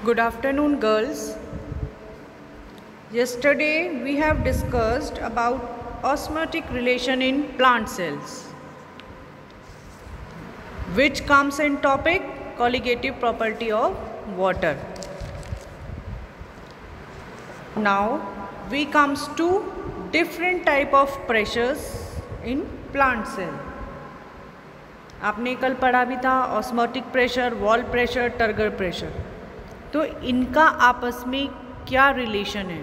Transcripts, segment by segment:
Good afternoon, girls. Yesterday we have discussed about osmotic relation in plant cells, which comes in topic colligative property of water. Now we comes to different type of pressures in plant cell. आपने कल पढ़ा भी था osmotic pressure, wall pressure, turgor pressure. तो इनका आपस में क्या रिलेशन है?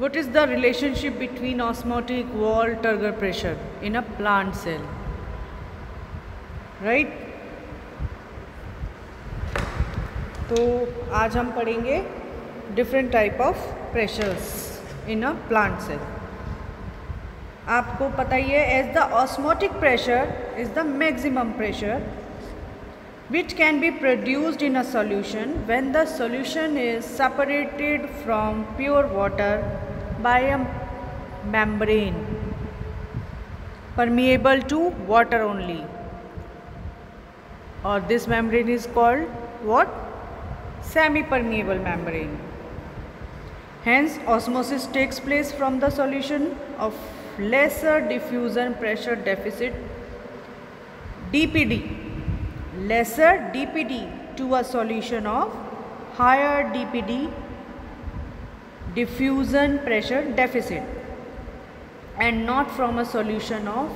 What is the relationship between osmotic, wall, turgor pressure in a plant cell? Right? तो आज हम पढ़ेंगे different type of pressures in a plant cell. आपको पता ही है, as the osmotic pressure is the maximum pressure which can be produced in a solution when the solution is separated from pure water by a membrane permeable to water only, or this membrane is called what? Semi-permeable membrane. Hence osmosis takes place from the solution of lesser diffusion pressure deficit DPD, lesser DPD to a solution of higher DPD diffusion pressure deficit, and not from a solution of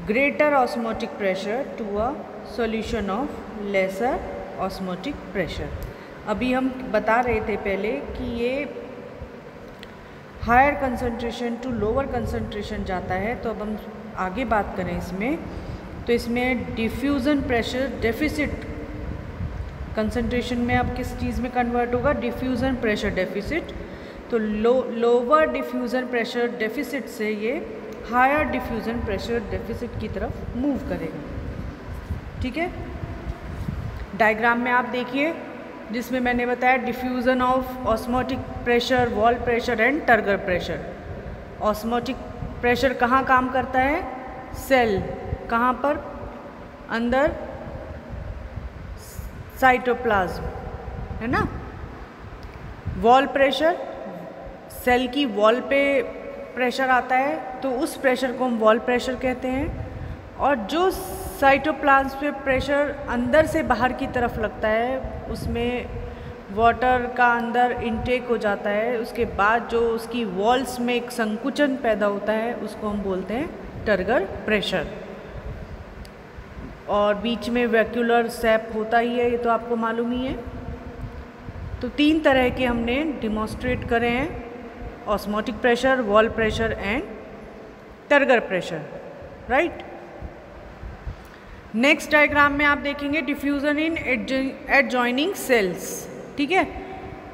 greater osmotic pressure to a solution of lesser osmotic pressure. अभी हम बता रहे थे पहले कि ये higher concentration to lower concentration जाता है. तो अब हम आगे बात करें इसमें, तो इसमें डिफ्यूज़न प्रेशर डेफिसिट कंसंट्रेशन में अब किस चीज़ में कन्वर्ट होगा? Diffusion pressure deficit. तो लोअर डिफ्यूज़न प्रेशर डेफिसिट से ये हायर डिफ्यूज़न प्रेशर डेफिसिट की तरफ मूव करेगा. ठीक है, डायग्राम में आप देखिए जिसमें मैंने बताया diffusion of osmotic pressure, wall pressure and turgor pressure. Osmotic pressure कहाँ काम करता है? सेल. कहाँ पर? अंदर साइटोप्लाज्म, है ना. वॉल प्रेशर, सेल की वॉल पे प्रेशर आता है तो उस प्रेशर को हम वॉल प्रेशर कहते हैं. और जो साइटोप्लाज्म पे प्रेशर अंदर से बाहर की तरफ लगता है, उसमें वाटर का अंदर इनटेक हो जाता है, उसके बाद जो उसकी वॉल्स में एक संकुचन पैदा होता है उसको हम बोलते हैं टर्गर प्रेशर. और बीच में वैक्यूलर सैप होता ही है, ये तो आपको मालूम ही है. तो तीन तरह के हमने डिमॉन्स्ट्रेट करे हैं: osmotic pressure, wall pressure and turgor pressure. Right. Next diagram में आप देखेंगे डिफ्यूज़न इन एडजॉइनिंग सेल्स. ठीक है,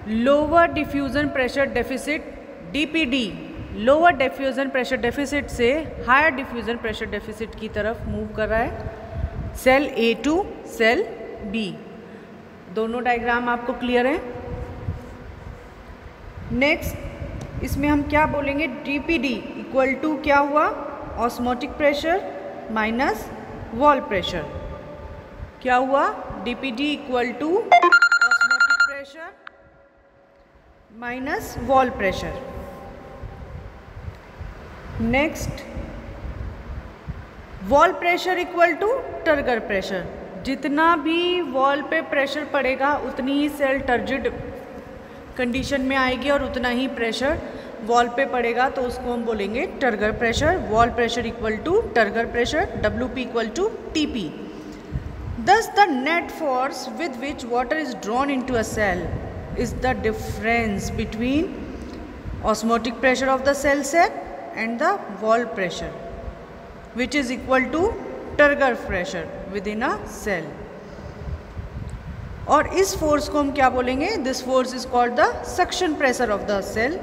lower diffusion pressure deficit DPD, lower diffusion pressure deficit से हायर डिफ्यूज़न प्रेशर डेफिसिट की तरफ मूव कर रहा है cell A to cell B. दोनों डायग्राम आपको क्लियर है? नेक्स्ट इसमें हम क्या बोलेंगे? डीपीडी इक्वल टू क्या हुआ? Osmotic pressure minus wall pressure. क्या हुआ? DPD equal to osmotic pressure minus wall pressure. Next wall pressure equal to turgor pressure. जितना भी वॉल पे प्रेशर पड़ेगा उतनी ही सेल टर्जिड कंडीशन में आएगी और उतना ही प्रेशर वॉल पे पड़ेगा, तो उसको हम बोलेंगे turgor pressure. Wall pressure equal to turgor pressure, WP equal to TP. Thus the net force with which water is drawn into a cell is the difference between osmotic pressure of the cell set and the wall pressure, which is equal to turgor pressure within a cell. और इस force को हम क्या बोलेंगे? This force is called the suction pressure of the cell.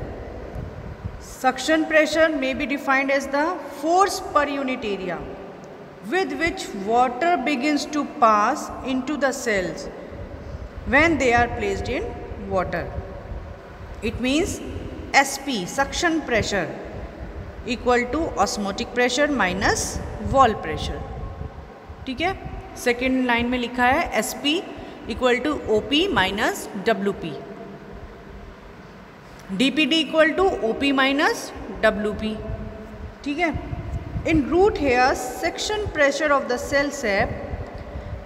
Suction pressure may be defined as the force per unit area with which water begins to pass into the cells when they are placed in water. It means SP, suction pressure, equal to osmotic pressure minus wall pressure. ठीक है, second line में लिखा है SP equal to OP minus WP, DPD equal to OP minus WP, ठीक है। In root hairs suction pressure of the cell sap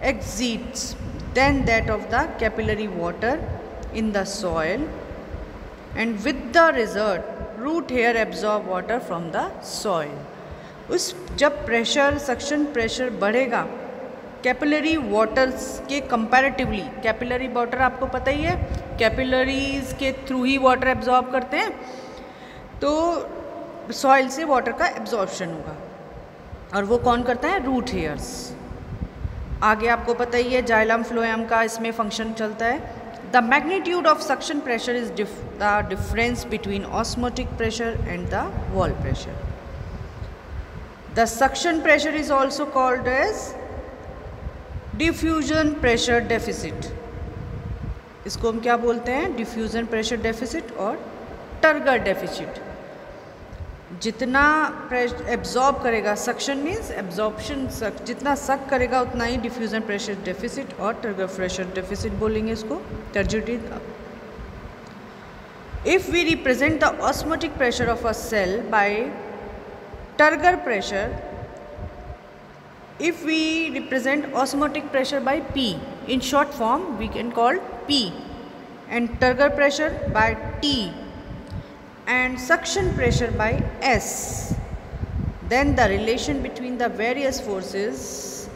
exceeds than that of the capillary water in the soil, and with the result root hair absorb water from the soil. उस जब pressure suction pressure बढ़ेगा capillary waters के comparatively, capillary water आपको पता ही है, capillaries के through ही water absorb करते हैं, तो सॉइल से वाटर का एब्जॉर्प्शन होगा, और वो कौन करता है? Root hairs. आगे आपको पता ही है जाइलम फ्लोएम का इसमें फंक्शन चलता है। The magnitude of suction pressure is the difference between osmotic pressure and the wall pressure. The suction pressure is also called as diffusion pressure deficit. इसको हम क्या बोलते हैं? डिफ्यूजन प्रेशर डेफिसिट और टर्गर डेफिसिट। जितना absorb करेगा, suction means absorption, जितना suck करेगा उतना ही डिफ्यूजन प्रेशर डेफिसिट और टर्गर प्रेशर डेफिसिट बोलेंगे इसको, turgidity. If we represent the osmotic pressure of a cell bye turgor pressure, if we represent osmotic pressure by P, in short form we can call P, and turgor pressure by T, and suction pressure by S, then the relation between the various forces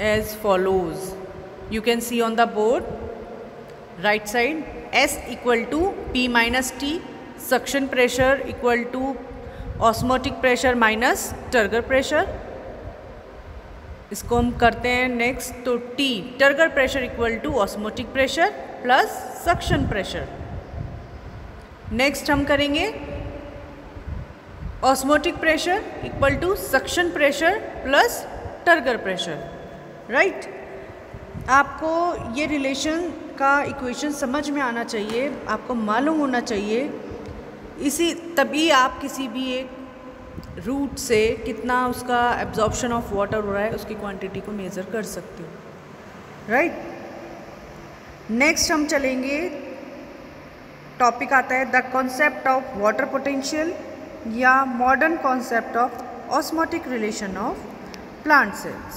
as follows. You can see on the board right side, S equal to P minus T, suction pressure equal to osmotic pressure minus turgor pressure। इसको हम करते हैं next, तो T turgor pressure equal to osmotic pressure plus suction pressure. Next हम करेंगे osmotic pressure equal to suction pressure plus turgor pressure, right. आपको ये relation का इक्वेशन समझ में आना चाहिए, आपको मालूम होना चाहिए, इसी तभी आप किसी भी एक रूट से कितना उसका एब्जॉर्प्शन ऑफ वाटर हो रहा है उसकी क्वांटिटी को मेज़र कर सकते हो, राइट। नेक्स्ट हम चलेंगे, टॉपिक आता है the concept of water potential या modern concept of osmotic relation of plant sales.